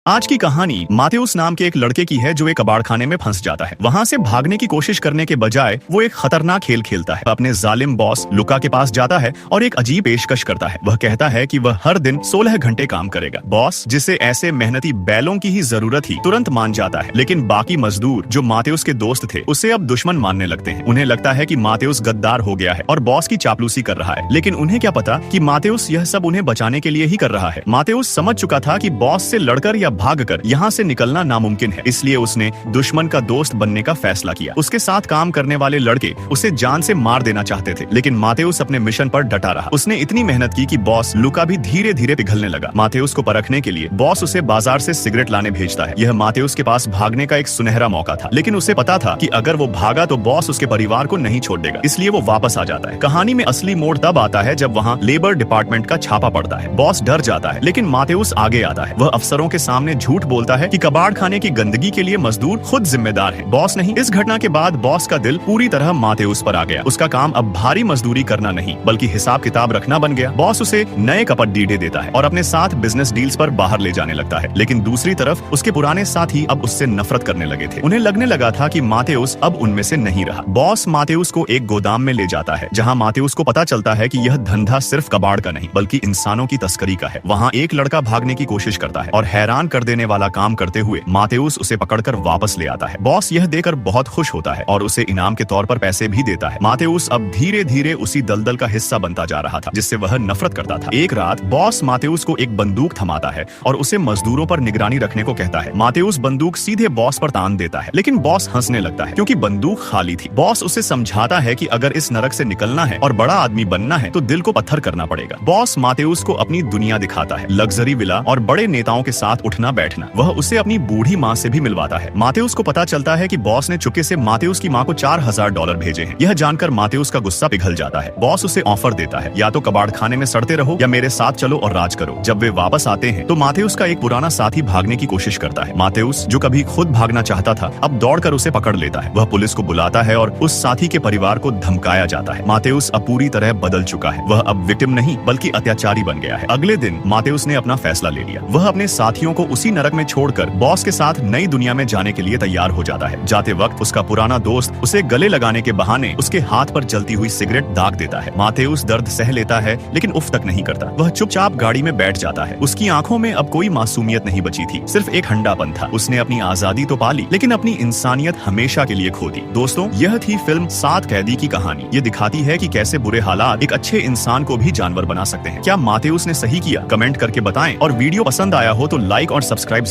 आज की कहानी मातेउस नाम के एक लड़के की है जो एक कबाड़खाने में फंस जाता है। वहाँ से भागने की कोशिश करने के बजाय वो एक खतरनाक खेल खेलता है। अपने जालिम बॉस लुका के पास जाता है और एक अजीब पेशकश करता है। वह कहता है कि वह हर दिन 16 घंटे काम करेगा। बॉस, जिसे ऐसे मेहनती बैलों की ही जरूरत थी, तुरंत मान जाता है। लेकिन बाकी मजदूर जो मातेउस के दोस्त थे उसे अब दुश्मन मानने लगते हैं। उन्हें लगता है कि मातेउस गद्दार हो गया है और बॉस की चापलूसी कर रहा है। लेकिन उन्हें क्या पता कि मातेउस यह सब उन्हें बचाने के लिए ही कर रहा है। मातेउस समझ चुका था कि बॉस से लड़कर या भागकर यहाँ से निकलना नामुमकिन है, इसलिए उसने दुश्मन का दोस्त बनने का फैसला किया। उसके साथ काम करने वाले लड़के उसे जान से मार देना चाहते थे, लेकिन मातेउस अपने मिशन पर डटा रहा। उसने इतनी मेहनत की कि बॉस लुका भी धीरे धीरे पिघलने लगा। मातेउस को परखने के लिए बॉस उसे बाजार से सिगरेट लाने भेजता है। यह मातेउस के पास भागने का एक सुनहरा मौका था, लेकिन उसे पता था कि अगर वो भागा तो बॉस उसके परिवार को नहीं छोड़ देगा, इसलिए वो वापस आ जाता है। कहानी में असली मोड़ तब आता है जब वहाँ लेबर डिपार्टमेंट का छापा पड़ता है। बॉस डर जाता है, लेकिन मातेउस आगे आता है। वह अफसरों के सामने झूठ बोलता है कि कबाड़ खाने की गंदगी के लिए मजदूर खुद जिम्मेदार हैं, बॉस नहीं। इस घटना के बाद बॉस का दिल पूरी तरह मातेउस पर आ गया। उसका काम अब भारी मजदूरी करना नहीं बल्कि हिसाब किताब रखना बन गया। बॉस उसे नए कपड़े देता है और अपने साथ बिजनेस डील्स पर बाहर ले जाने लगता है। लेकिन दूसरी तरफ उसके पुराने साथी अब उससे नफरत करने लगे थे। उन्हें लगने लगा था कि मातेउस अब उनमें से नहीं रहा। बॉस मातेउस को एक गोदाम में ले जाता है, जहाँ मातेउस को पता चलता है कि यह धंधा सिर्फ कबाड़ का नहीं बल्कि इंसानों की तस्करी का है। वहाँ एक लड़का भागने की कोशिश करता है और हैरान कर देने वाला काम करते हुए मातेउस उसे पकड़कर वापस ले आता है। बॉस यह देकर बहुत खुश होता है और उसे इनाम के तौर पर पैसे भी देता है। मातेउस अब धीरे धीरे उसी दलदल का हिस्सा बनता जा रहा था जिससे वह नफरत करता था। एक रात बॉस मातेउस को एक बंदूक थमाता है और उसे मजदूरों पर निगरानी रखने को कहता है। मातेउस बंदूक सीधे बॉस पर तान देता है, लेकिन बॉस हंसने लगता है क्योंकि बंदूक खाली थी। बॉस उसे समझाता है कि अगर इस नरक से निकलना है और बड़ा आदमी बनना है तो दिल को पत्थर करना पड़ेगा। बॉस मातेउस को अपनी दुनिया दिखाता है, लग्जरी विला और बड़े नेताओं के साथ उठना बैठना। वह उसे अपनी बूढ़ी माँ से भी मिलवाता है। मातेउस को पता चलता है कि बॉस ने चुपके से मातेउस की माँ को $4000 भेजे हैं। यह जानकर मातेउस का गुस्सा पिघल जाता है। बॉस उसे ऑफर देता है, या तो कबाड़ खाने में सड़ते रहो या मेरे साथ चलो और राज करो। जब वे वापस आते हैं तो मातेउस का एक पुराना साथी भागने की कोशिश करता है। मातेउस, जो कभी खुद भागना चाहता था, अब दौड़कर उसे पकड़ लेता है। वह पुलिस को बुलाता है और उस साथी के परिवार को धमकाया जाता है। मातेउस अब पूरी तरह बदल चुका है। वह अब विक्टिम नहीं बल्कि अत्याचारी बन गया है। अगले दिन मातेउस ने अपना फैसला ले लिया। वह अपने साथियों को उसी नरक में छोड़कर बॉस के साथ नई दुनिया में जाने के लिए तैयार हो जाता है। जाते वक्त उसका पुराना दोस्त उसे गले लगाने के बहाने उसके हाथ पर जलती हुई सिगरेट दाग देता है। मातेउस दर्द सह लेता है लेकिन उफ तक नहीं करता। वह चुपचाप गाड़ी में बैठ जाता है। उसकी आंखों में अब कोई मासूमियत नहीं बची थी, सिर्फ एक ठंडापन था। उसने अपनी आजादी तो पा ली, लेकिन अपनी इंसानियत हमेशा के लिए खो दी। दोस्तों, यह थी फिल्म 7 कैदी की कहानी। ये दिखाती है कि कैसे बुरे हालात एक अच्छे इंसान को भी जानवर बना सकते हैं। क्या मातेउस ने सही किया? कमेंट करके बताएं और वीडियो पसंद आया हो तो लाइक और सब्सक्राइब